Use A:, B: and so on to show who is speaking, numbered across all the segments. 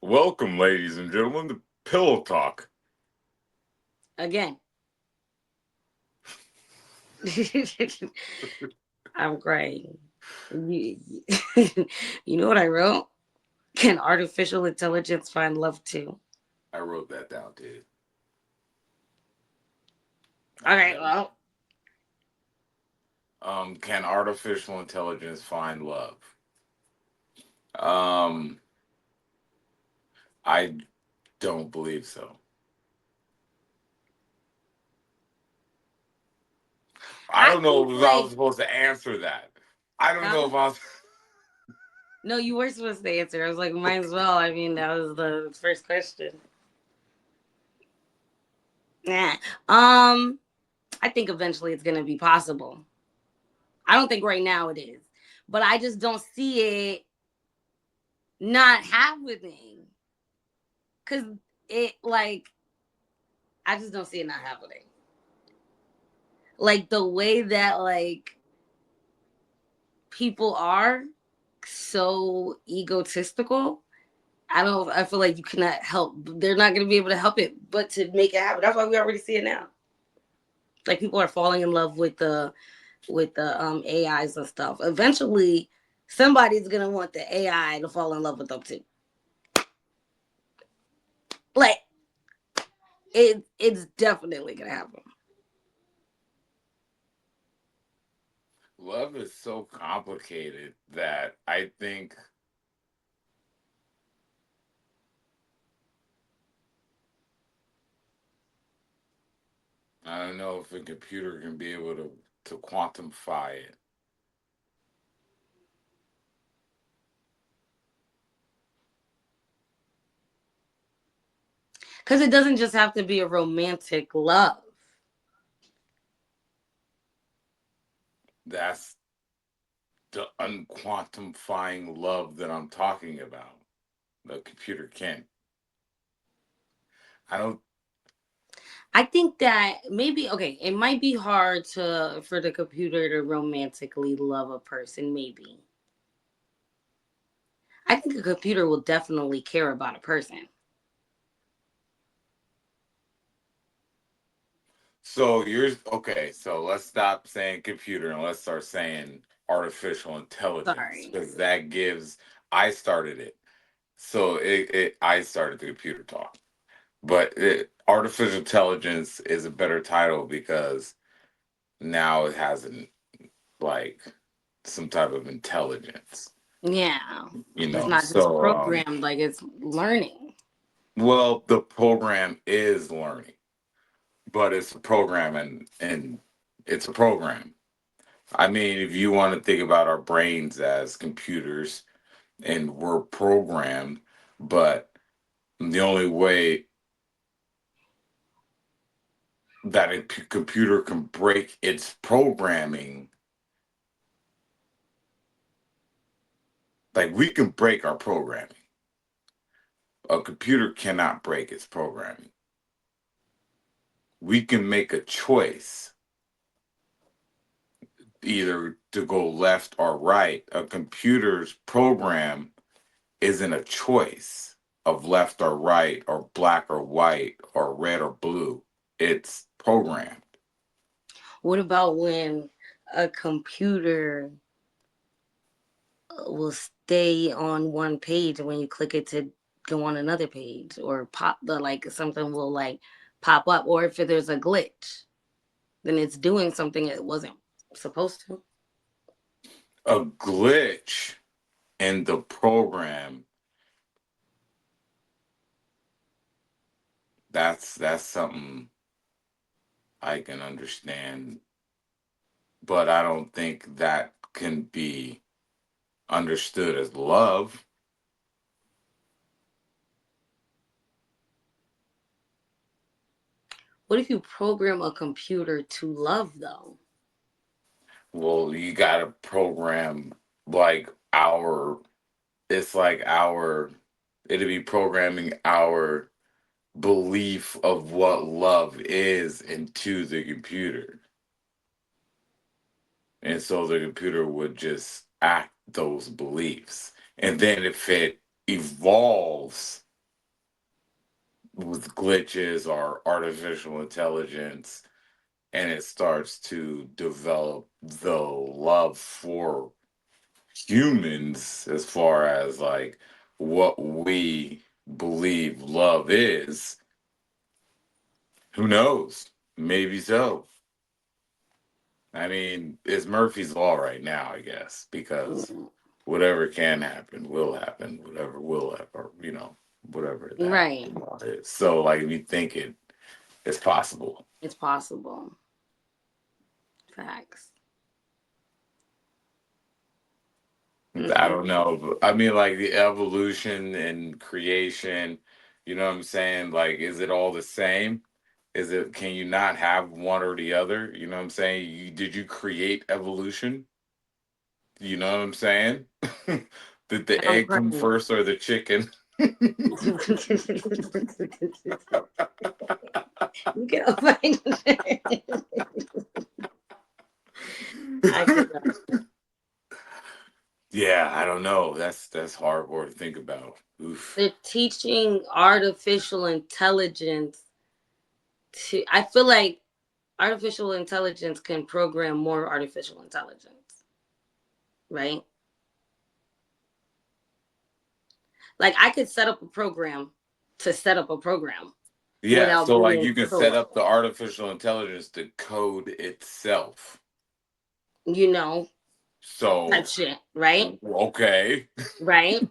A: Welcome, ladies and gentlemen, to Pillow Talk.
B: Again. I'm crying. You, you know what I wrote? Can artificial intelligence find love too?
A: I wrote that down, dude. I
B: Okay,
A: know.
B: well,
A: Can artificial intelligence find love? Um, I don't believe so. I
B: I
A: don't know
B: think
A: if I was
B: like,
A: supposed to answer that. I don't know
B: huh?
A: if I was.
B: No, you were supposed to answer. I was like, might as well. I mean, that was the first question. Yeah. I think eventually it's gonna be possible. I don't think right now it is, but I just don't see it not happening. Cause it like I just don't see it not happening. Like the way that like people are so egotistical. I feel like you cannot help. They're not going to be able to help it but to make it happen. That's why we already see it now. Like people are falling in love with the AIs and stuff. Eventually somebody's going to want the AI to fall in love with them too. Like it's definitely going to happen.
A: Love is so complicated that I think I don't know if a computer can be able to quantify it.
B: Cuz it doesn't just have to be a romantic love.
A: That's the unquantifying love that I'm talking about. The computer can't. I don't.
B: I think that maybe okay, it might be hard to for the computer to romantically love a person maybe. I think a computer will definitely care about a person.
A: So you're okay. So let's stop saying computer and let's start saying artificial intelligence
B: Sorry.
A: because that gives. I started it, so I started the computer talk. But artificial intelligence is a better title because now it has like some type of intelligence.
B: Yeah.
A: You
B: It's
A: know,
B: not just
A: so
B: programmed like it's learning.
A: well, the program is learning, but it's a program and it's a program. I mean, if you want to think about our brains as computers and we're programmed, but the only way that a computer can break its programming, like we can break our programming, a computer cannot break its programming. We can make a choice either to go left or right. A computer's program isn't a choice of left or right or black or white or red or blue. It's programmed.
B: What about when a computer will stay on one page and when you click it to go on another page or pop the like something will like pop up or if there's a glitch, then it's doing something it wasn't supposed to.
A: A glitch in the program, that's something I can understand, but I don't think that can be understood as love.
B: What if you program a computer to love though?
A: Well, you got to program like our it's like our it'll be programming our belief of what love is into the computer. And so the computer would just act those beliefs. And then if it evolves, with glitches or artificial intelligence, and it starts to develop the love for humans as far as like what we believe love is, who knows? Maybe so. I mean, it's Murphy's Law right now, I guess, because whatever can happen will happen, whatever will happen, whatever that
B: Right.
A: law is. So, like, if you think it's possible.
B: It's possible. Facts.
A: I
B: Mm-mm.
A: don't know. I mean, like the evolution and creation, you know what I'm saying? Like, is it all the same? Can you not have one or the other? You know what I'm saying? Did you create evolution? You know what I'm saying? Did the
B: I'm
A: egg come
B: crying.
A: first or the chicken?
B: You can find I cannot.
A: Yeah, I don't know. That's hardcore to think about. Oof.
B: They're teaching artificial intelligence to. I feel like artificial intelligence can program more artificial intelligence, right? Like I could set up a program to set up a program
A: Yeah,
B: without
A: so like
B: being
A: you can set
B: told,
A: up the artificial intelligence to code itself.
B: you know, type
A: So,
B: shit, right?
A: okay.
B: Right?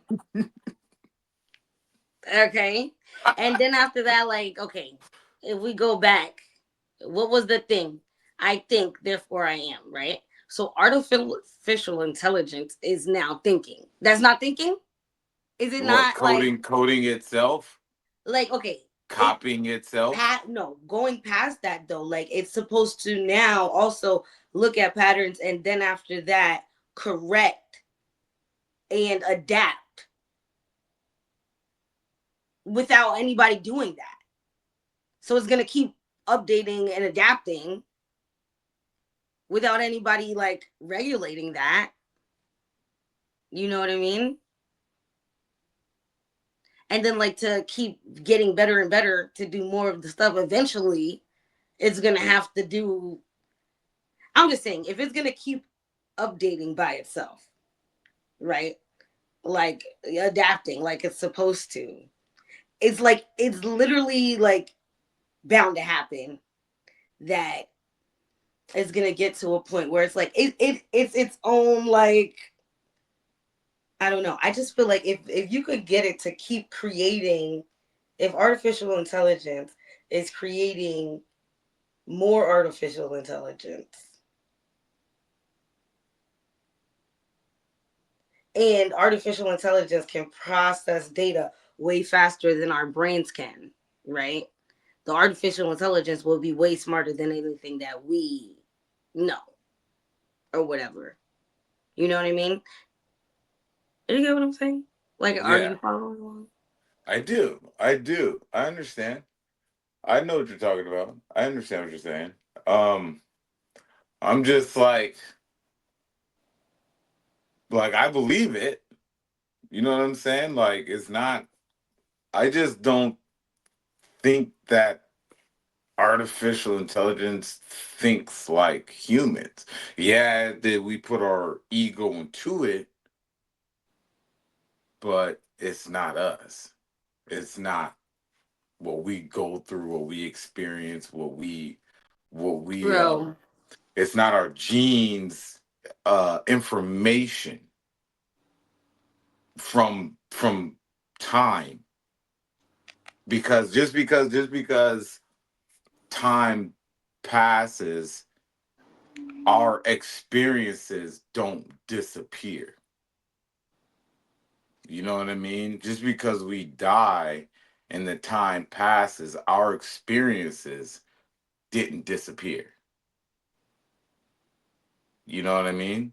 B: Okay. And then after that, like, okay, if we go back, what was the thing? I think, therefore I am, right? So artificial intelligence is now thinking. That's not thinking? Is it
A: What,
B: not like
A: coding itself?
B: okay, it
A: Copying itself?
B: no, going past that though, like it's supposed to now also look at patterns and then after that correct and adapt without anybody doing that. So it's gonna keep updating and adapting without anybody like regulating that. You know what I mean? And then like to keep getting better and better to do more of the stuff eventually it's gonna have to do. I'm just saying, if it's gonna keep updating by itself, right? Like adapting like it's supposed to. It's like it's literally like bound to happen that it's gonna get to a point where it's like it's its own like I don't know. I just feel like if you could get it to keep creating, if artificial intelligence is creating more artificial intelligence and artificial intelligence can process data way faster than our brains can, right? The artificial intelligence will be way smarter than anything that we know or whatever. You know what I mean? You get what I'm saying? Like, are
A: Yeah,
B: you following along?
A: I do. I do. I understand. I know what you're talking about. I understand what you're saying. Um, I'm just like I believe it. You know what I'm saying? Like it's not I just don't think that artificial intelligence thinks like humans. Yeah, that we put our ego into it, but it's not us. It's not what we go through, what we experience, what we
B: Bro,
A: it's not our genes information from time because time passes, our experiences don't disappear. You know what I mean? Just because we die and the time passes, our experiences didn't disappear. You know what I mean?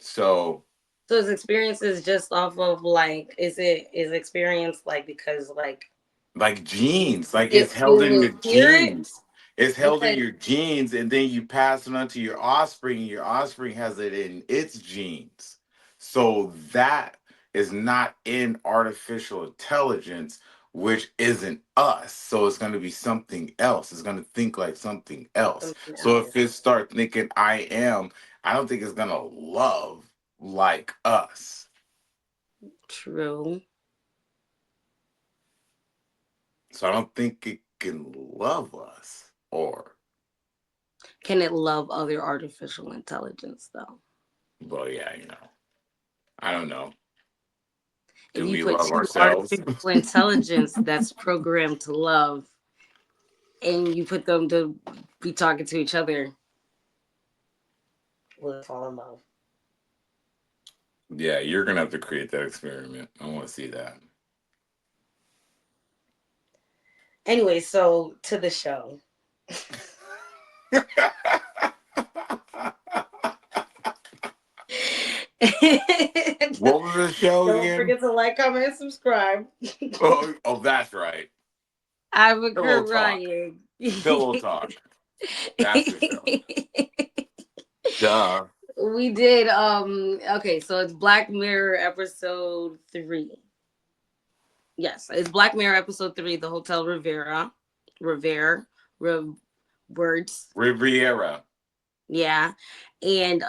A: So,
B: so his experience is just off of like, is it is experience like because like
A: like genes, like
B: it
A: it's held in
B: will
A: your
B: hear it
A: genes. It's held in
B: because
A: your genes, and then you pass it on to your offspring, and your offspring has it in its genes. So that is not in artificial intelligence. which isn't us. So it's going to be something else. It's going to think like something else.
B: Something
A: So
B: else.
A: if it starts thinking I am, I don't think it's going to love like us.
B: True.
A: So I don't think it can love us. Or,
B: Can it love other artificial intelligence though?
A: well, yeah, I don't know.
B: If
A: Do
B: you
A: we
B: put
A: love
B: two
A: ourselves?
B: artificial intelligence that's programmed to love and you put them to be talking to each other, will it fall in love?
A: Yeah, you're going to have to create that experiment. I want to see that.
B: Anyway, so to the show.
A: What was the show
B: Don't
A: again?
B: forget to like, comment, and subscribe.
A: Oh, that's right.
B: I'm a
A: Pillow
B: Kurt
A: Talk.
B: Ryan.
A: Pillow Talk. That's the show. Duh.
B: We did okay, so it's Black Mirror episode 3. Yes, it's Black Mirror episode 3, the Hotel Rivera. Rivera. Words.
A: Riviera.
B: Yeah. And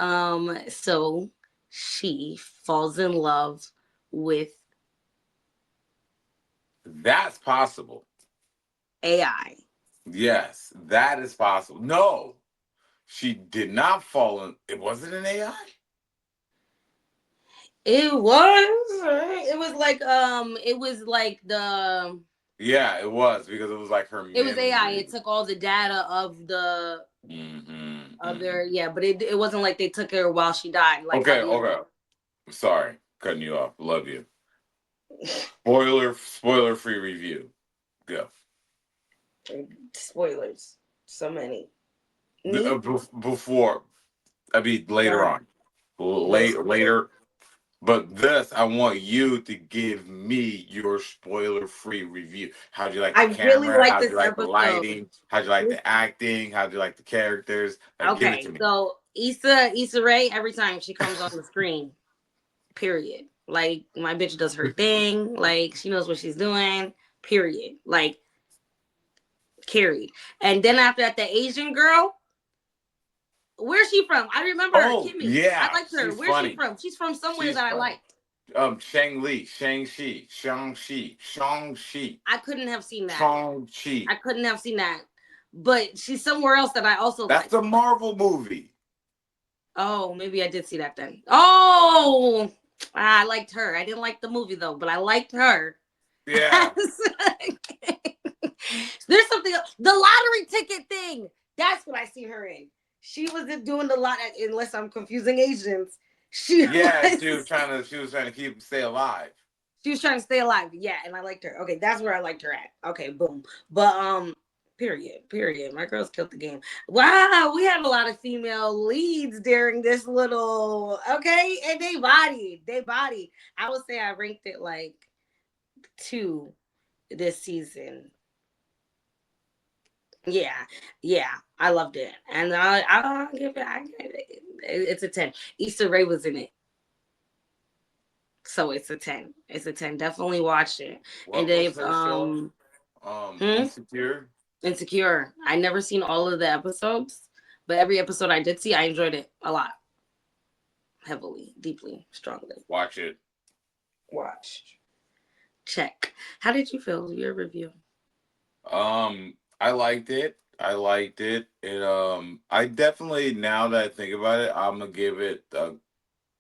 B: so she falls in love with
A: That's possible.
B: AI.
A: Yes, that is possible. No, she did not fall in. It wasn't an AI.
B: It was. It was like the
A: Yeah, it was because it was like her
B: it was AI.
A: memory.
B: It took all the data of the
A: Mm-hmm.
B: other, yeah, but it wasn't like they took her while she died, like how
A: Okay,
B: the other
A: okay. Sorry, cutting you off. Love you. Spoiler free review. Go.
B: spoilers. So many. Me?
A: Before, I mean later
B: God,
A: on.
B: no spoilers.
A: Later. But this, I want you to give me your spoiler-free review. How'd you like the
B: I really
A: camera?
B: like
A: How'd you
B: this
A: like the
B: episode.
A: lighting? How'd you like
B: This,
A: the acting? How'd you like the characters? Like, give it to
B: okay,
A: me.
B: so Issa Rae, every time she comes on the screen, period. Like my bitch does her thing. Like she knows what she's doing. Period. Like carried. And then after that, the Asian girl. Where's she from? I remember her,
A: Oh
B: Kimmy. I
A: yeah,
B: liked her.
A: she's
B: Where's she
A: funny.
B: from? She's from somewhere
A: She's
B: that I
A: funny.
B: liked.
A: Shang-Chi,
B: I couldn't have seen that.
A: Shang-Chi.
B: I couldn't have seen that. But she's somewhere else that I also
A: That's
B: like.
A: a Marvel movie.
B: Oh, maybe I did see that then. Oh, I liked her. I didn't like the movie though, but I liked her.
A: Yeah.
B: There's something the lottery ticket thing. That's what I see her in. She wasn't doing the lot unless I'm confusing Asians.
A: Yeah, she was trying to stay alive.
B: She was trying to stay alive. Yeah, and I liked her. Okay, that's where I liked her at. Okay, boom. But period. My girls killed the game. Wow, we had a lot of female leads during this little okay, and they bodied. They bodied. I would say I ranked it like 2 this season. Yeah, yeah, I loved it, and I give it. It's a 10. Issa Rae was in it, so it's a 10. It's a 10. Definitely watch it. And
A: What was
B: they've
A: her show?
B: hmm?
A: Insecure.
B: Insecure. I never seen all of the episodes, but every episode I did see, I enjoyed it a lot, heavily, deeply, strongly.
A: Watch it.
B: Watch. Check. How did you feel? Your review.
A: I liked it. I liked it. I definitely, now that I think about it, I'm gonna give it a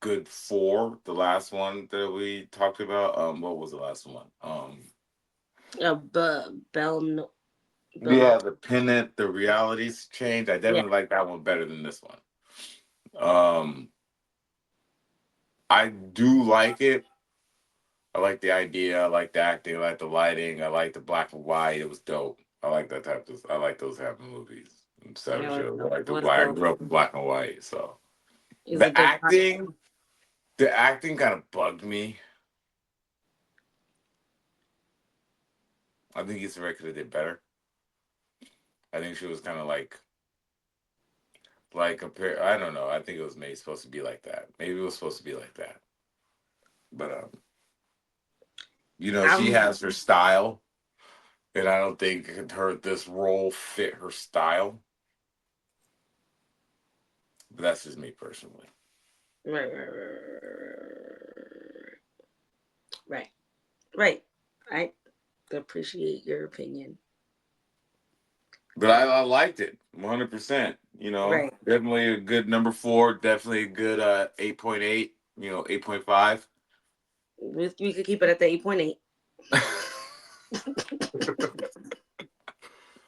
A: good 4. The last one that we talked about. What was the last one?
B: Bell, no, Bell, no.
A: Yeah, the pennant, the realities change. I
B: Yeah.
A: definitely like that one better than this one. Um, I do like it. I like the idea. I like the acting. I like the lighting. I like the black and white. It was dope. I like that type of. I like those type of movies and stuff.
B: Yeah,
A: Shows. I like the
B: was
A: black. I
B: dope.
A: grew up in black and white, so
B: Is a
A: the
B: dope.
A: acting, the acting kind of bugged me. I think Issa Rae could have did better. I think she was kind of like a pair. I don't know. I think it was maybe supposed to be like that. Maybe it was supposed to be like that. But she
B: I'm
A: has her style. and I don't think this role fit her style. But that's just me personally.
B: Right, right, right, right, right. I appreciate your opinion.
A: But I liked it 100%.
B: Right.
A: Definitely a good number four. Definitely a good 8.8. 8.5.
B: We could keep it at the 8.8.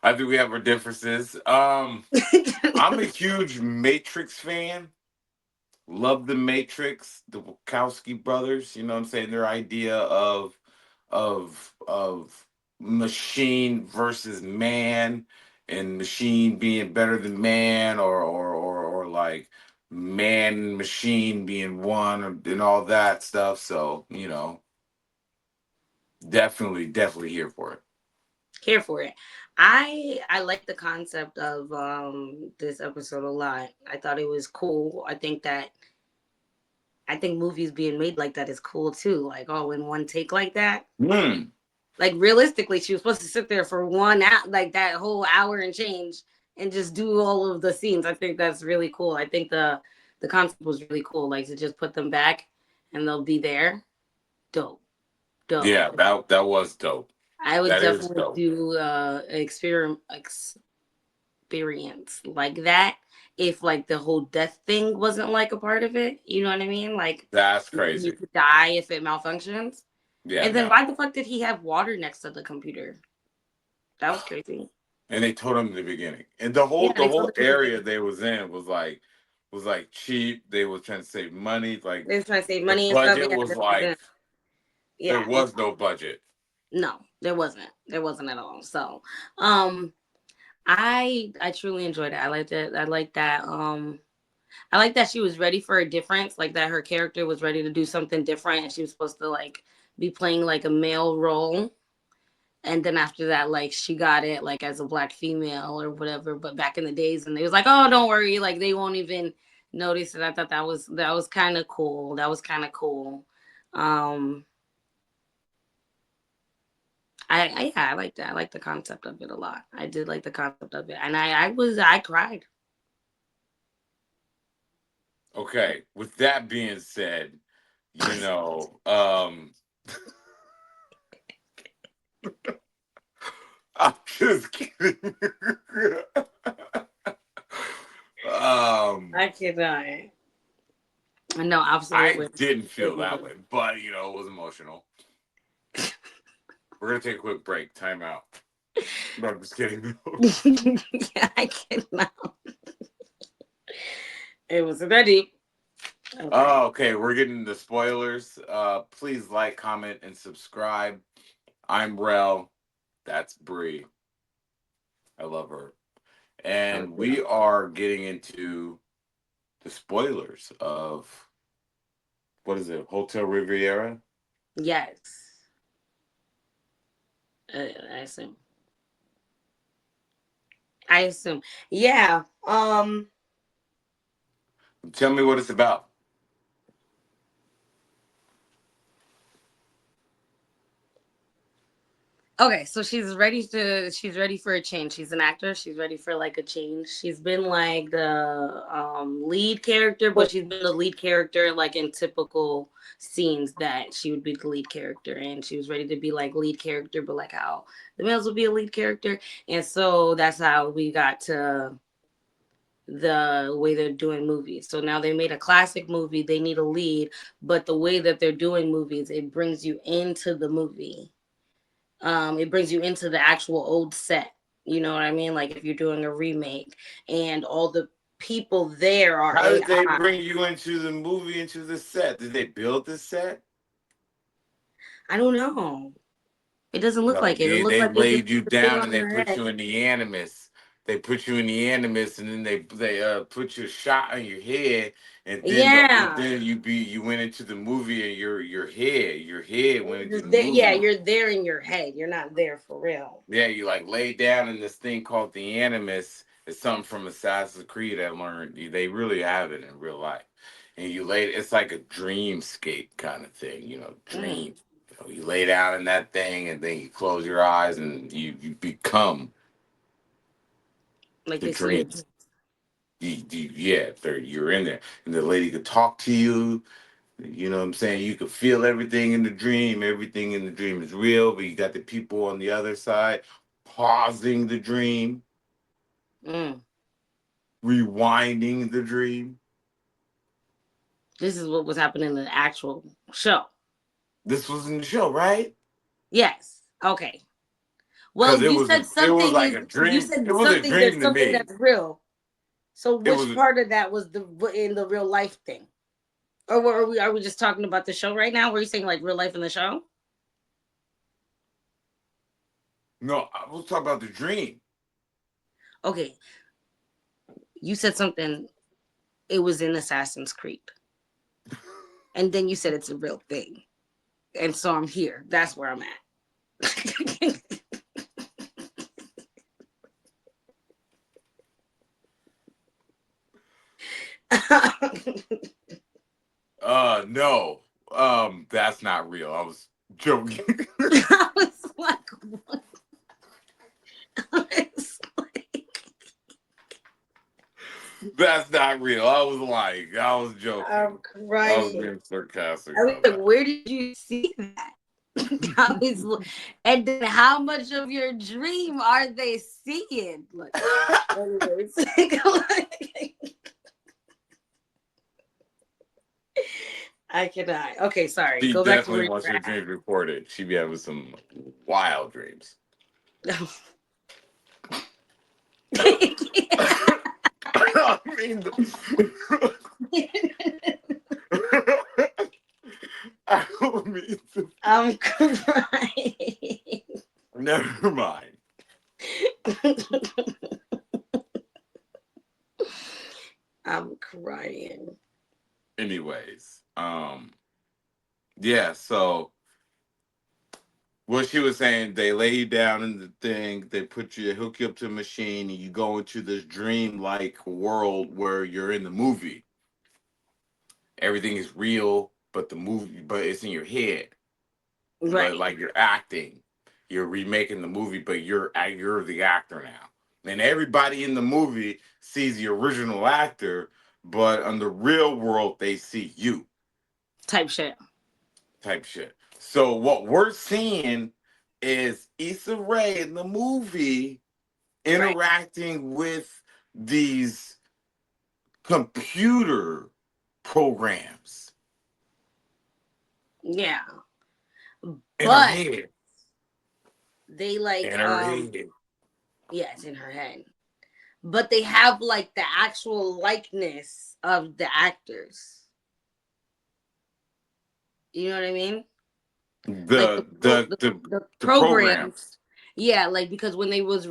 A: I think we have our differences. I'm a huge Matrix fan. Love the Matrix, the Wachowski brothers. You know what I'm saying? Their idea of machine versus man, and machine being better than man, or like man and machine being one, and all that stuff. So definitely here for it.
B: Here for it. I like the concept of this episode a lot. I thought it was cool. I think movies being made like that is cool too. Like, oh, in one take like that.
A: Hmm.
B: Like realistically, she was supposed to sit there for 1 hour, like that whole hour and change, and just do all of the scenes. I think that's really cool. I think the concept was really cool. Like to just put them back and they'll be there. Dope, dope.
A: Yeah, that was dope.
B: I would
A: That is
B: definitely
A: dope.
B: do experience like that if like the whole death thing wasn't like a part of it. You know what I mean? Like
A: That's
B: you
A: crazy.
B: could die if it malfunctions.
A: Yeah,
B: And then
A: no.
B: why the fuck did he have water next to the computer? That was crazy.
A: And they told him in the beginning, and the
B: Yeah,
A: whole the
B: they told
A: whole
B: him in the
A: area
B: beginning.
A: they was in was like cheap. They was trying to save money. Like
B: They was trying to save
A: the
B: money and stuff.
A: budget
B: Yeah,
A: was
B: this
A: like
B: isn't.
A: there
B: Yeah,
A: was no budget.
B: no, there wasn't. There wasn't at all. So, um, I truly enjoyed it. I liked it. I like that. I like that she was ready for a difference. Like that her character was ready to do something different, and she was supposed to like be playing like a male role. And then after that, like she got it like as a black female or whatever. But back in the days, and they was like, "Oh, don't worry, like they won't even notice it." I thought that was kind of cool. That was kind of cool. Um, I like that. I like the concept of it a lot. I did like the concept of it, and I cried.
A: Okay. With that being said, you know, um, I'm just kidding. um,
B: I cannot. No,
A: I
B: absolutely.
A: didn't feel that way, but it was emotional. We're gonna take a quick break. Time out. No, I'm just kidding.
B: Yeah, I cannot. It was ready. Okay.
A: Oh, okay. We're getting the spoilers. Please like, comment, and subscribe. I'm Rel. That's Bree. I love her. And
B: Okay.
A: we are getting into the spoilers of what is it? Hotel Riviera.
B: Yes. I assume. I assume. Yeah.
A: Tell me what it's about.
B: Okay, so she's ready for a change. She's an actor. She's ready for like a change. She's been like the lead character, but she's been the lead character like in typical scenes that she would be the lead character, and she was ready to be like lead character, but like how the males would be a lead character. And so that's how we got to the way they're doing movies. So now they made a classic movie, they need a lead, but the way that they're doing movies, it brings you into the movie. It brings you into the actual old set. You know what I mean? Like if you're doing a remake and all the people there are
A: How did they
B: AI.
A: bring you into the movie, into the set? Did they build the set?
B: I don't know. It doesn't look
A: No,
B: like it. It looks
A: they
B: like they just
A: laid you
B: put the thing
A: down and
B: on
A: they
B: your
A: put
B: head.
A: you in the animus. They put you in the animus, and then they put your shot on your head, and then
B: Yeah.
A: you went into the movie, and your head went
B: You're
A: into the
B: just there. Yeah,
A: movie.
B: you're there in your head. You're not there for real.
A: Yeah, you like laid down in this thing called the animus. It's something from Assassin's Creed I learned. They really have it in real life, and you laid. It's like a dreamscape kind of thing,
B: Mm.
A: dream. You lay down in that thing, and then you close your eyes, and you become
B: Like
A: the
B: they see your
A: dream.
B: dreams.
A: Yeah, you're in there, and the lady could talk to you. You know what I'm saying? You could feel everything in the dream. Everything in the dream is real, but you got the people on the other side pausing the dream,
B: Mm.
A: rewinding the dream.
B: This is what was happening in the actual show.
A: This was in the show, right?
B: Yes. Okay.
A: Because
B: Well, you said
A: it was
B: something
A: like
B: is
A: a
B: you
A: dream. It
B: said
A: was a
B: something there's
A: dream to
B: something
A: me.
B: that's real. So
A: It
B: which
A: was
B: part of that was the in the real life thing? Or are we just talking about the show right now? Were you saying like real life in the show?
A: no. I was talking about the dream.
B: Okay. You said something it was in Assassin's Creed. And then you said it's a real thing. And so I'm here. That's where I'm at.
A: No. That's not real. I was joking.
B: I was like, what? I was like,
A: That's not real. I was
B: I'm
A: joking. I was
B: crying.
A: being sarcastic
B: I was
A: about
B: like,
A: that.
B: where did you see that? I was, and then how much of your dream are they seeing? Like, anyways, I cannot. Okay, sorry.
A: She
B: Go back to
A: definitely
B: where
A: wants
B: you're
A: her
B: at.
A: dreams recorded. She be having some wild dreams. I mean, I don't mean to.
B: I'm crying.
A: Never mind.
B: I'm crying.
A: Anyways, yeah. So what she was saying, they lay you down in the thing, they hook you up to a machine, and you go into this dream-like world where you're in the movie. Everything is real, but it's in your head. But
B: Right.
A: like you're acting, you're remaking the movie, but you're the actor now, and everybody in the movie sees the original actor, but on the real world they see you,
B: Type shit.
A: type shit. So what we're seeing is Issa Rae in the movie
B: Right.
A: interacting with these computer programs
B: Yeah.
A: in her
B: But
A: head,
B: they like
A: in her head.
B: yeah, it's in her head. But they have like the actual likeness of the actors. You know what I mean? Like
A: The the the
B: the
A: the
B: programs.
A: programs
B: Yeah, like because when they was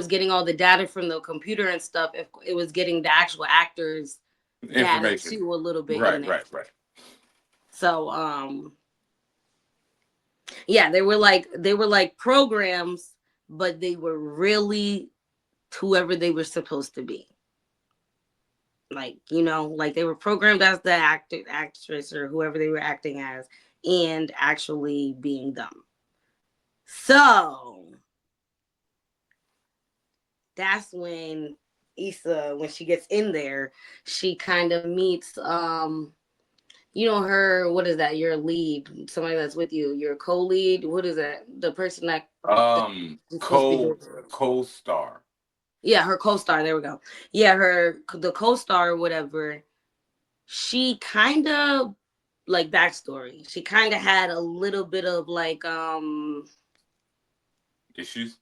B: getting all the data from the computer and stuff, if it was getting the actual actors data
A: information.
B: too a little bit in
A: Right,
B: there.
A: right, right.
B: So yeah, they were like programs, but they were really whoever they were supposed to be. Like, like they were programmed as the actor, actress, or whoever they were acting as, and actually being them. So that's when Issa, when she gets in there, she kind of meets her, what is that? Your lead, somebody that's with you, your co-lead. What is that? The person that is supposed to be doing it.
A: Co-star.
B: Yeah, her co-star. There we go. Yeah, the co-star or whatever. She kind of like backstory. She kind of had a little bit of like
A: Issues.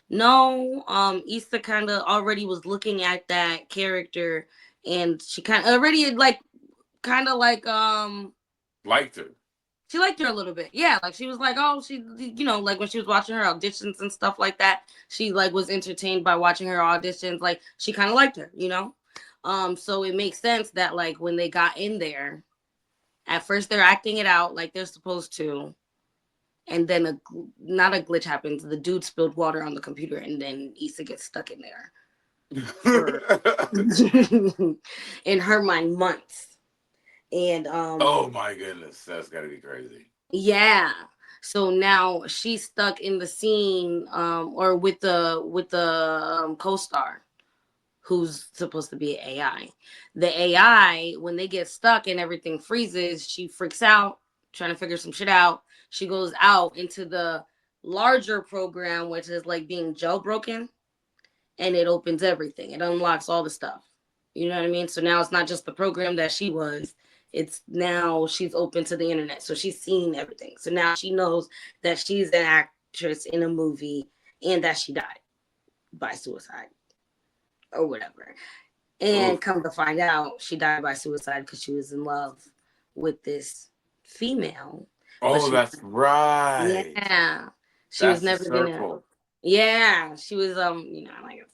B: no Issa kind of already was looking at that character, and she kind of already like kind of like
A: Liked her.
B: she liked her a little bit. Yeah, like she was like, oh, she, like when she was watching her auditions and stuff like that, she like was entertained by watching her auditions. Like she kind of liked her. So it makes sense that like when they got in there, at first they're acting it out like they're supposed to, and then not a glitch happens. The dude spilled water on the computer, and then Issa gets stuck in there for, in her mind, months. And
A: Oh my goodness, that's got to be crazy.
B: Yeah. So now she's stuck in the scene, or with the co-star who's supposed to be an AI. The AI, when they get stuck and everything freezes, she freaks out, trying to figure some shit out. She goes out into the larger program, which is like being jailbroken, and it opens everything. It unlocks all the stuff. You know what I mean? So now it's not just the program that she was. It's now she's open to the internet. So she's seen everything. So now she knows that she's an actress in a movie and that she died by suicide or whatever. And
A: Oof.
B: come to find out, she died by suicide because she was in love with this female. But
A: Oh,
B: she,
A: that's right.
B: yeah, she was
A: That's the
B: never gonna.
A: circle.
B: Yeah, she was like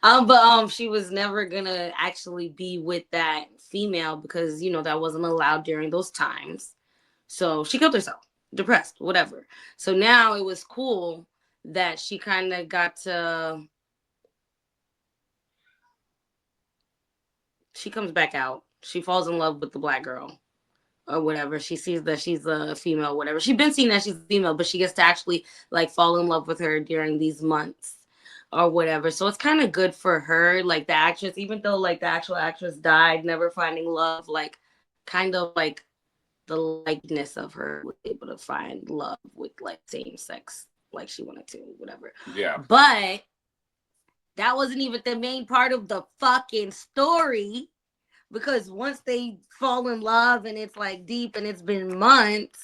B: but she was never gonna actually be with that female because that wasn't allowed during those times. So she killed herself, depressed, whatever. So now it was cool that she kind of got to. She comes back out. She falls in love with the black girl or whatever. She sees that she's a female, whatever. She's been seeing that she's a female, but she gets to actually like fall in love with her during these months or whatever. So it's kind of good for her, like the actress, even though like the actual actress died, never finding love, like kind of like the likeness of her was able to find love with like same sex, like she wanted to, whatever.
A: Yeah.
B: But that wasn't even the main part of the fucking story because once they fall in love and it's like deep and it's been months,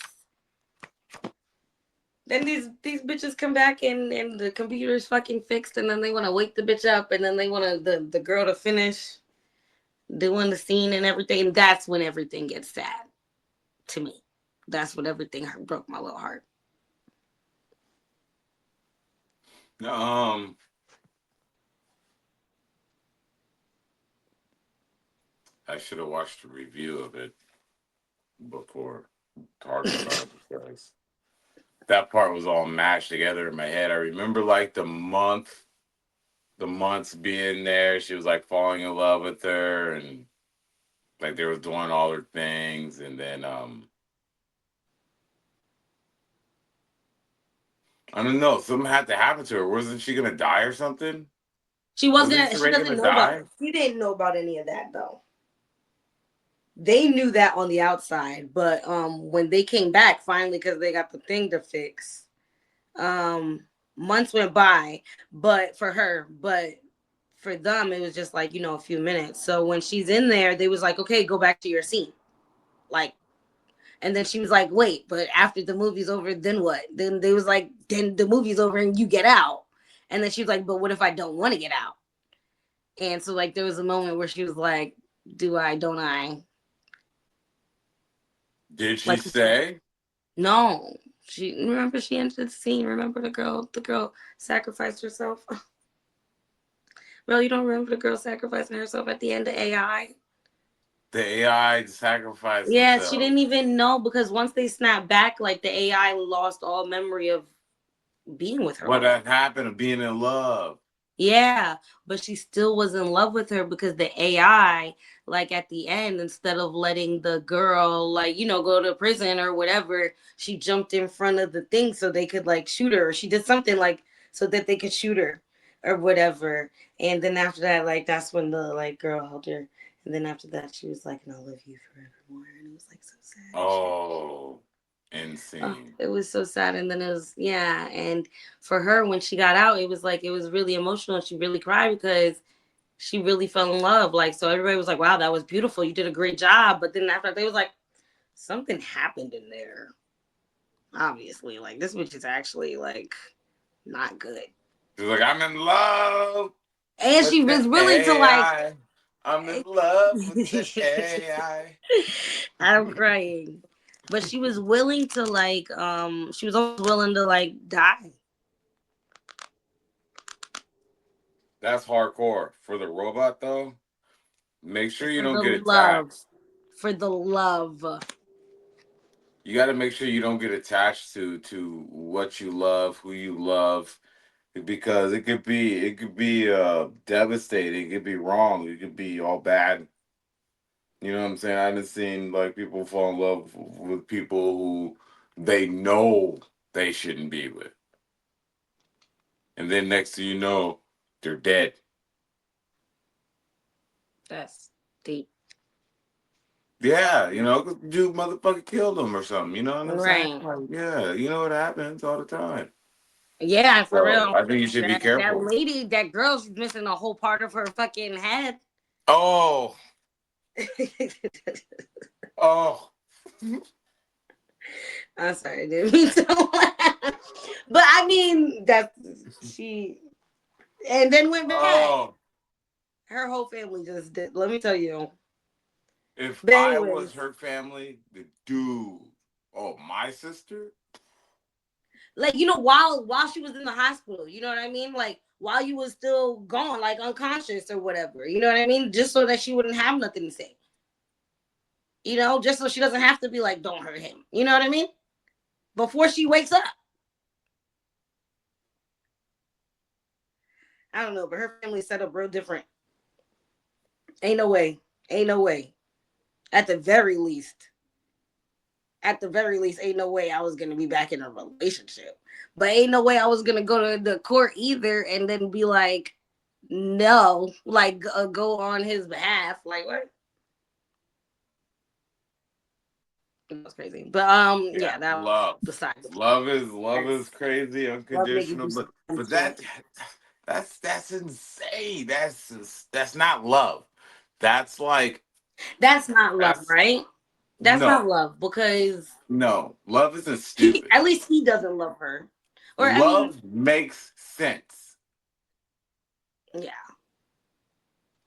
B: then these bitches come back and the computer's fucking fixed and then they want to wake the bitch up and then they want to the girl to finish doing the scene and everything. And that's when everything gets sad to me. That's when everything broke my little heart.
A: Um, I should have watched a review of it before talking about it because that part was all mashed together in my head. I remember like the months being there. She was like falling in love with her, and like they was doing all her things, and then I don't know, something had to happen to her. Wasn't she gonna die or something?
B: She
A: Wasn't
B: wasn't. She
A: Sheree
B: doesn't
A: gonna
B: know about.
A: die?
B: She didn't know about any of that though. They knew that on the outside, but when they came back finally because they got the thing to fix, months went by. But for her, but for them, it was just like a few minutes. So when she's in there, they was like, okay, go back to your scene, like. And then she was like, wait, but after the movie's over, then what? Then they was like, then the movie's over and you get out. And then she was like, but what if I don't want to get out? And so like there was a moment where she was like, do I, don't I?
A: Did she
B: Like
A: say?
B: no. She remember she entered the scene. Remember the girl sacrificed herself. Well, you don't remember the girl sacrificing herself at the end of AI?
A: The AI sacrificed
B: Yeah, she
A: themselves.
B: didn't even know because once they snapped back, like the AI lost all memory of being with her
A: What
B: almost.
A: had happened of being in love?
B: Yeah, but she still was in love with her because the AI, like at the end, instead of letting the girl, like, go to prison or whatever, she jumped in front of the thing so they could like shoot her. Or she did something like so that they could shoot her or whatever. And then after that, like, that's when the like girl held her. And then after that, she was like, and I'll love you forevermore. And it was like so sad and shit.
A: Oh,
B: Oh,
A: insane.
B: it was so sad. And then it was, yeah. And for her, when she got out, it was like, it was really emotional. She really cried because she really fell in love. Like, so everybody was like, wow, that was beautiful. You did a great job. But then after they was like, something happened in there. Obviously, like, this bitch is actually like not good.
A: She's like, I'm in love
B: And
A: with
B: she
A: the
B: was willing to like,
A: AI. I'm in love with the AI.
B: I'm crying. But she was willing to like, she was almost willing to like die
A: That's hardcore. For the robot, though, make sure you
B: for
A: don't
B: the
A: get
B: love.
A: attached.
B: For the love.
A: You got to make sure you don't get attached to what you love, who you love, because it could be devastating. It could be wrong. It could be all bad. You know what I'm saying? I done seen like people fall in love with people who, they know they shouldn't be with. And then next thing you know, they're dead.
B: That's deep.
A: Yeah, you know, 'cause dude motherfucker killed them or something. You know what I'm saying?
B: Right.
A: Like, yeah, you know what happens all the time.
B: Yeah, for
A: So
B: real.
A: I think you should be
B: That
A: careful.
B: lady, that girl, she's missing a whole part of her fucking head.
A: Oh, oh,
B: I'm sorry, I didn't mean to laugh. But I mean that she and then went back.
A: oh.
B: Her whole family just did. Let me tell you.
A: If
B: But
A: I was
B: anyways,
A: her family, the dude, oh, my sister?
B: like while she was in the hospital, you know what I mean? Like while you was still gone, like unconscious or whatever, you know what I mean? Just so that she wouldn't have nothing to say. You know, just so she doesn't have to be like, don't hurt him. You know what I mean? Before she wakes up. I don't know, but her family set up real different. Ain't no way. Ain't no way. At the very least. At the very least, ain't no way I was gonna be back in a relationship. But ain't no way I was gonna go to the court either and then be like, no, like go on his behalf. Like what? That was crazy. But
A: Yeah,
B: yeah, that was
A: love.
B: besides the point.
A: Love is
B: That's
A: crazy,
B: love make you
A: unconditional,
B: do some
A: but
B: shit.
A: that's insane. That's not love. That's like
B: That's not love,
A: that's
B: right? That's not
A: no,
B: love because
A: no. Love isn't
B: he
A: stupid.
B: at least he doesn't love her. Or I mean,
A: Love makes sense.
B: yeah.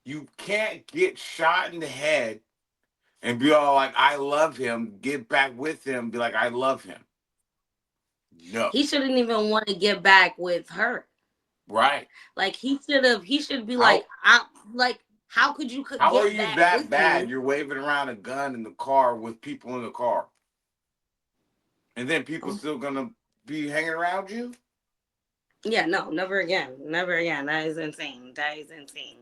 A: You can't get shot in the head and be all like, I love him, get back with him, be like, I love him. No.
B: He shouldn't even want to get back with her.
A: Right.
B: Like he should be like,
A: How
B: I like how could you
A: how are
B: get
A: you
B: back
A: that
B: with
A: bad?
B: me?
A: You're waving around a gun in the car with people in the car. And then people
B: Oh,
A: still gonna be hanging around you?
B: yeah, no, never again. Never again. That is insane. That is insane.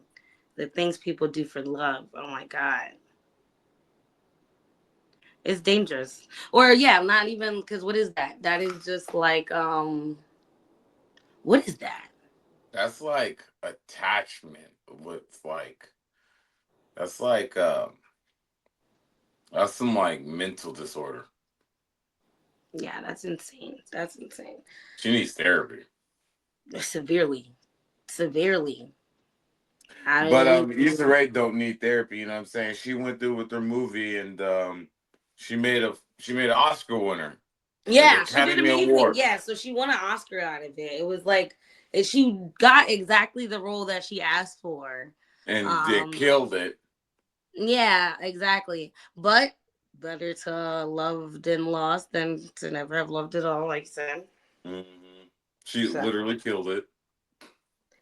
B: The things people do for love. Oh my god. It's dangerous. Or yeah, not even because what is that? That is just like what is that?
A: That's like attachment with like that's like that's some like mental disorder.
B: Yeah, that's insane. That's insane.
A: She needs therapy.
B: Severely. Severely.
A: But
B: I
A: Issa Rae don't need therapy, you know what I'm saying? She went through with her movie and she made an Oscar winner for the
B: yeah, she did
A: Academy
B: amazing.
A: Award.
B: Yeah, so she won an Oscar out of it. It was like she got exactly the role that she asked for.
A: And they
B: Um,
A: killed it.
B: yeah, exactly. But better to love than lost than to never have loved at all, like you said.
A: She
B: So
A: literally killed it.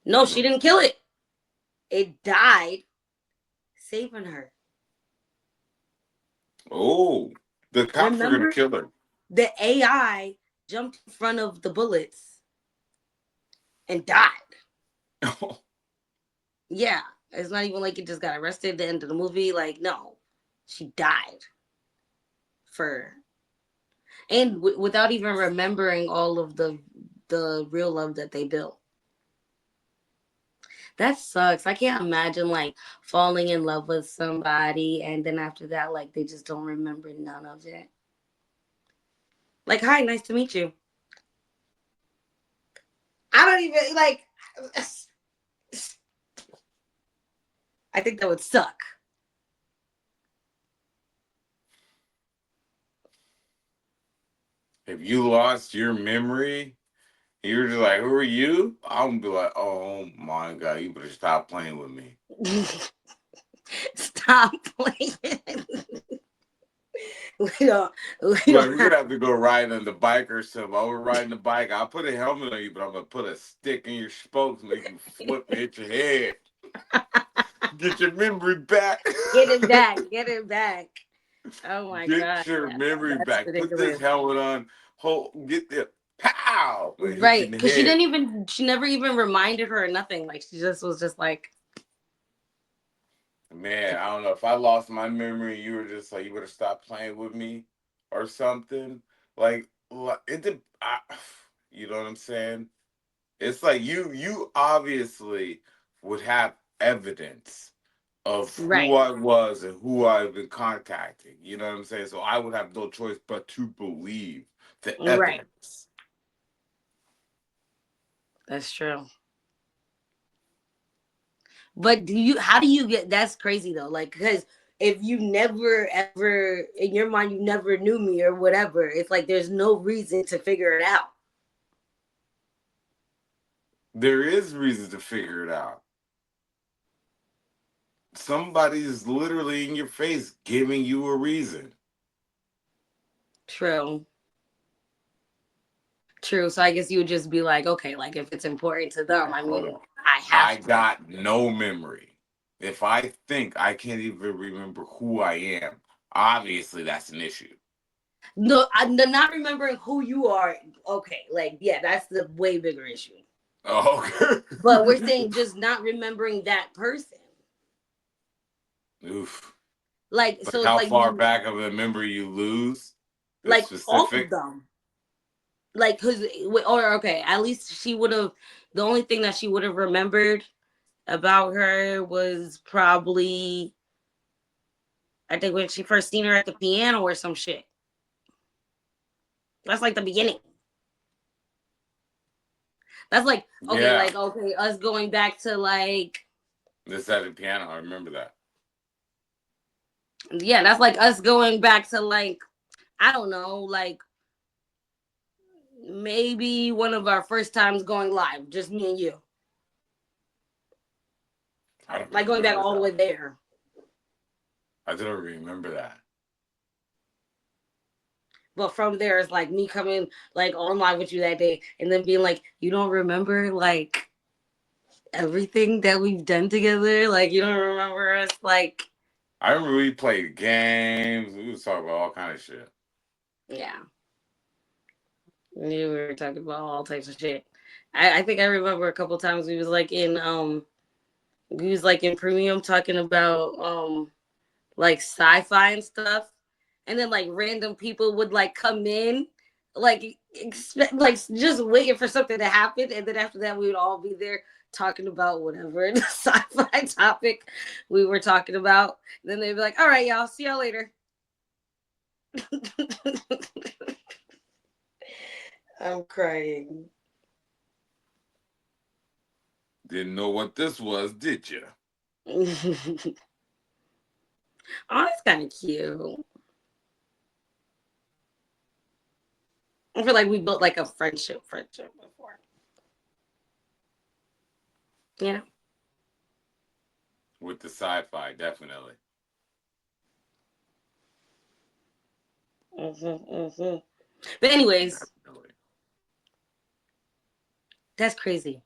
B: no, she didn't kill it. It died, saving her.
A: Oh, the cops were gonna
B: Remember,
A: kill her.
B: the AI jumped in front of the bullets and died. Yeah, it's not even like it just got arrested at the end of the movie. Like, no, she died for and without even remembering all of the real love that they built. That sucks. I can't imagine like falling in love with somebody and then after that, like they just don't remember none of it. Like, hi, nice to meet you. I don't even like. I think that would suck.
A: If you lost your memory, you were just like, "Who are you?" I'm gonna be like, "Oh my god, you better stop playing with me."
B: Stop playing. we don't. We
A: Like
B: don't
A: we're
B: have.
A: gonna have to go ride on the bike or something. While we're riding the bike, I'll put a helmet on you, but I'm gonna put a stick in your spokes, make you flip and hit your head. Get your memory back.
B: Get it back. Get it back. Oh my
A: Get
B: god,
A: your memory
B: that's
A: back. Put this
B: ridiculous.
A: helmet on. Hold, get the pow and hit you
B: Right,
A: in the
B: because she
A: head.
B: didn't even. She never even reminded her or nothing. Like she just was just like.
A: Man, I don't know if I lost my memory. You were just like, you better stop playing with me or something. Like You know what I'm saying? It's like you obviously would have evidence of who
B: Right.
A: I was and who I've been contacting. You know what I'm saying? So I would have no choice but to believe the
B: Right.
A: evidence.
B: That's true. But how do you get, that's crazy though. Like, because if you never ever, in your mind, you never knew me or whatever, it's like there's no reason to figure it out.
A: There is reason to figure it out. Somebody's literally in your face giving you a reason.
B: True. True. So I guess you would just be like, okay, like if it's important to them, I
A: Hold
B: mean,
A: on.
B: I
A: I
B: have to.
A: got no memory. If I think I can't even remember who I am, obviously that's an issue.
B: No, the not remembering who you are. Okay, like yeah, that's the way bigger issue.
A: Oh,
B: But we're
A: okay.
B: saying just not remembering that person.
A: Oof.
B: Like
A: Like
B: so, it's
A: how
B: like
A: far
B: you
A: back of a memory you lose? The
B: like all of
A: specific?
B: them. Like because or okay, at least she would have. The only thing that she would have remembered about her was probably I think when she first seen her at the piano or some shit. That's like the beginning. That's like
A: Yeah.
B: okay, us going back to like
A: This at the piano. I remember that.
B: yeah, that's like us going back to like I don't know, like maybe one of our first times going live, just me and you,
A: I don't
B: like going back
A: remember
B: all the way
A: that.
B: there.
A: I don't remember that.
B: But from there, it's like me coming like on live with you that day, and then being like, you don't remember like everything that we've done together, like you don't remember us, like
A: I remember we played games. We was talking about all kind of shit.
B: yeah, we were talking about all types of shit. I think I remember a couple times we was like in premium talking about like sci-fi and stuff, and then like random people would like come in like expect like just waiting for something to happen, and then after that we would all be there talking about whatever the sci-fi topic we were talking about. And then they'd be like, all right y'all, see y'all later. I'm crying.
A: Didn't know what this was, did you?
B: Oh, that's kind of cute. I feel like we built like a friendship before. Yeah.
A: With the sci-fi, definitely.
B: Hmm. But anyways,
A: Definitely.
B: that's crazy.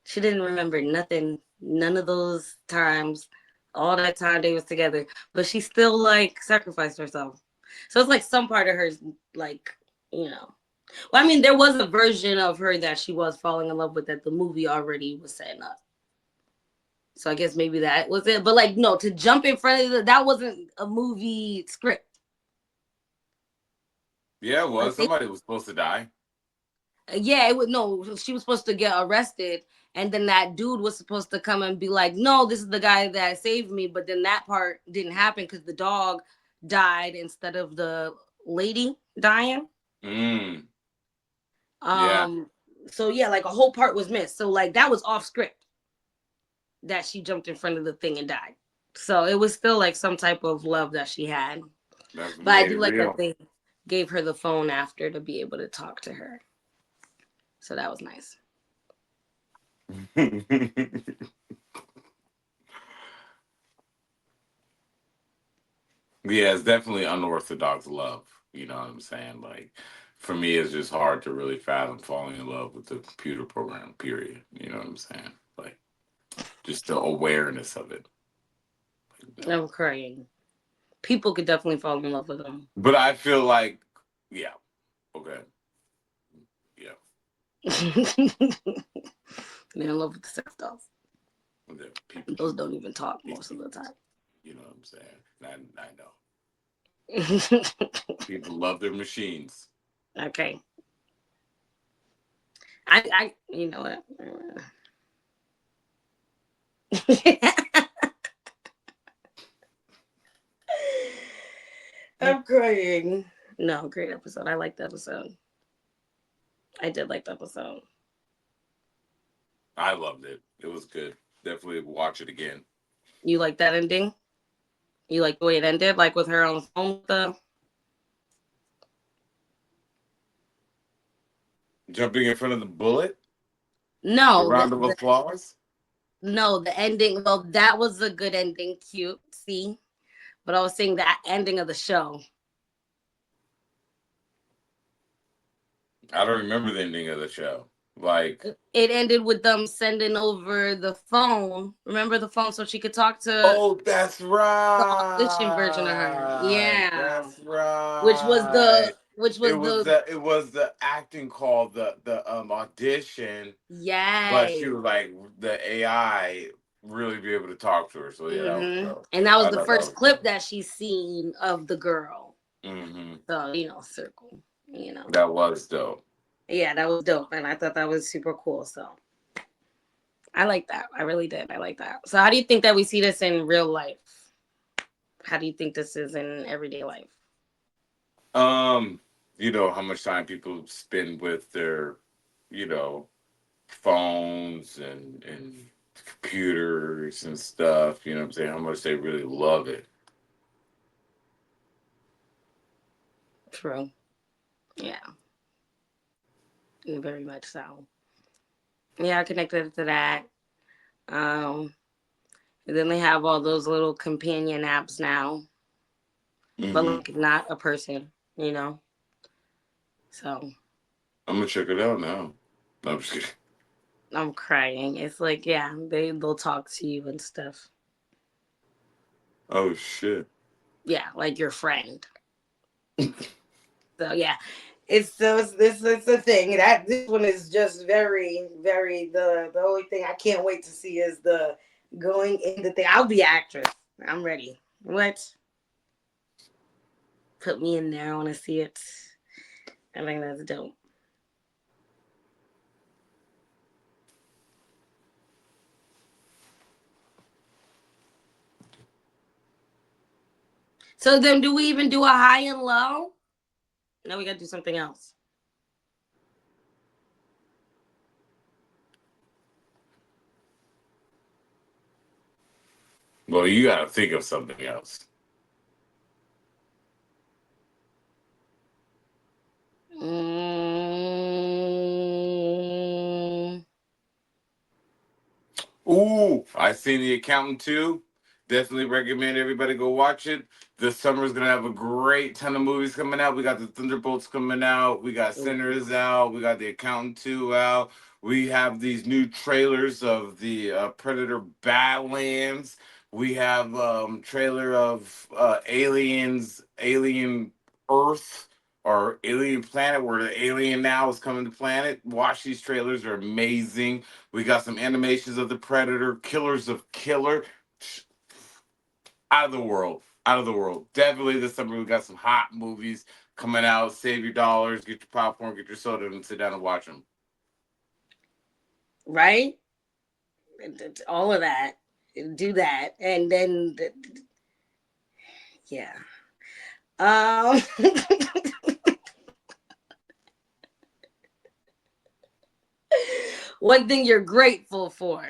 B: She didn't remember nothing, none of those times, all that time they was together. But she still like sacrificed herself. So it's like some part of her, like, you know. Well, I mean, there was a version of her that she was falling in love with that the movie already was setting up. So I guess maybe that was it. But like, no, to jump in front of that wasn't a movie script.
A: Yeah, it
B: Like
A: was.
B: they
A: Somebody was supposed to die.
B: yeah, it was no. She was supposed to get arrested, and then that dude was supposed to come and be like, "No, this is the guy that saved me." But then that part didn't happen because the dog died instead of the lady dying.
A: Mm. Yeah.
B: Um. So yeah, like a whole part was missed. So like that was off script that she jumped in front of the thing and died. So it was still like some type of love that she had.
A: That's what
B: But I
A: made
B: do
A: it
B: like that
A: real.
B: they gave her the phone after to be able to talk to her. So that was nice.
A: Yeah, it's definitely unorthodox love. You know what I'm saying? Like, for me, it's just hard to really fathom falling in love with the computer program, period. You know what I'm saying? Like, just the awareness of it. No.
B: I'm crying. People could definitely fall in love with them.
A: But I feel like, yeah, okay. Yeah.
B: They're in love with the sex dolls.
A: The people,
B: Those don't even talk
A: these
B: most of the
A: people,
B: time.
A: you know what I'm saying? I know. People love their machines.
B: Okay. You know what? I'm crying. No, great episode. I liked the episode. I did like the episode.
A: I loved it. It was good. Definitely watch it again.
B: You like that ending? You like the way it ended, like with her on the phone with the
A: Jumping in front of the bullet. The
B: no,
A: round of applause.
B: the ending. Well, that was a good ending, cute. See, but I was saying that ending of the show.
A: I don't remember the ending of the show. Like,
B: It ended with them sending over the phone. Remember the phone so she could talk to
A: oh, that's
B: the audition version of her.
A: right.
B: Yeah,
A: That's right.
B: which was the
A: It was the acting call, the audition, but she
B: yay.
A: was like the AI really be able to talk to her. So yeah, that was dope.
B: And that was
A: I
B: the
A: thought that
B: first
A: was
B: clip
A: dope.
B: that she's seen of the girl.
A: Hmm.
B: So circle.
A: That was dope.
B: Yeah, that was dope, and I thought that was super cool. So I like that. I really did. I like that. So how do you think that we see this in real life? How do you think this is in everyday life?
A: Um, how much time people spend with their, you know, phones and computers and stuff, you know what I'm saying? How much they really love it.
B: True. Yeah, very much so. Yeah, I connected to that. Um, and then they have all those little companion apps now, but
A: Hmm.
B: like not a person, you know. So
A: I'm gonna check it out now. No, I'm just kidding.
B: I'm crying. It's like yeah, they'll talk to you and stuff.
A: Oh shit.
B: Yeah, like your friend. So yeah, it's the thing that this one is just very the only thing I can't wait to see is the going in the thing. I'll be actress. I'm ready. What? Put me in there. I want to see it. I think that's dope. So then, do we even do a high and low? No, we gotta do something else.
A: Well, you gotta think of something else.
B: Mm,
A: Ooh, I seen The Accountant too. Definitely recommend everybody go watch it. This summer is gonna have a great ton of movies coming out. We got the Thunderbolts coming out. We got Sinners out. We got The Accountant 2 out. We have these new trailers of the Predator Badlands. We have trailer of Alien Earth or Alien Planet, where the alien now is coming to planet. Watch these trailers; they're amazing. We got some animations of the Predator, Killers of Killer, out of the world, out of the world. Definitely this summer we got some hot movies coming out. Save your dollars, get your popcorn, get your soda, and sit down and watch them.
B: right? All of that. Do that, and then yeah. Um, one thing you're grateful for.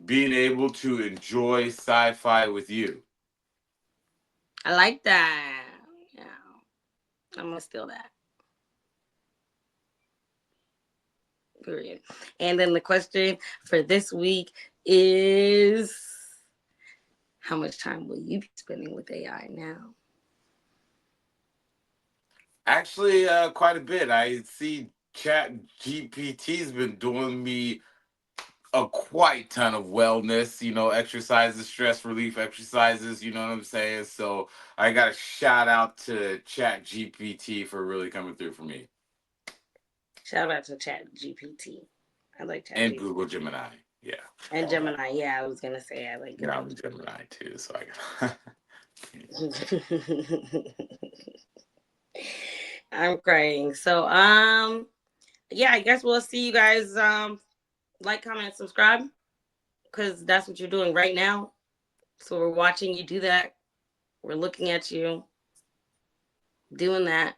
A: Being able to enjoy sci-fi with you.
B: I like that. Yeah, I'm gonna steal that. Period. And then the question for this week is how much time will you be spending with AI now?
A: Actually, quite a bit. I see Chat GPT's been doing me a quite ton of wellness, exercises, stress relief exercises, you know what I'm saying? So I got a shout out to Chat GPT for really coming through for me.
B: Shout out to Chat GPT. I like Chat
A: And
B: GPT.
A: Google Gemini. Yeah.
B: And
A: All that.
B: Gemini. Yeah, I was gonna say I like
A: Yeah,
B: Gemini.
A: I'm a Gemini too, so I got
B: I'm crying. So yeah, I guess we'll see you guys like, comment, subscribe, because that's what you're doing right now. So we're watching you do that. We're looking at you doing that.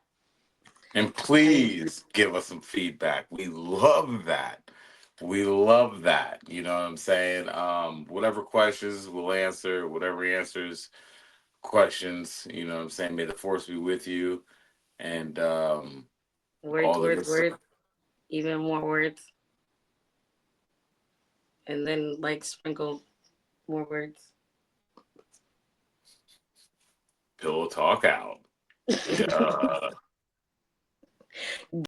A: And
B: And
A: please give us some feedback. We love that. We love that. You know what I'm saying? Whatever questions we'll answer, whatever answers questions, you know what I'm saying? May the force be with you and
B: words,
A: all the
B: words,
A: good stuff.
B: words, even more words. And then like sprinkle more words.
A: Pillow talk out. Yeah.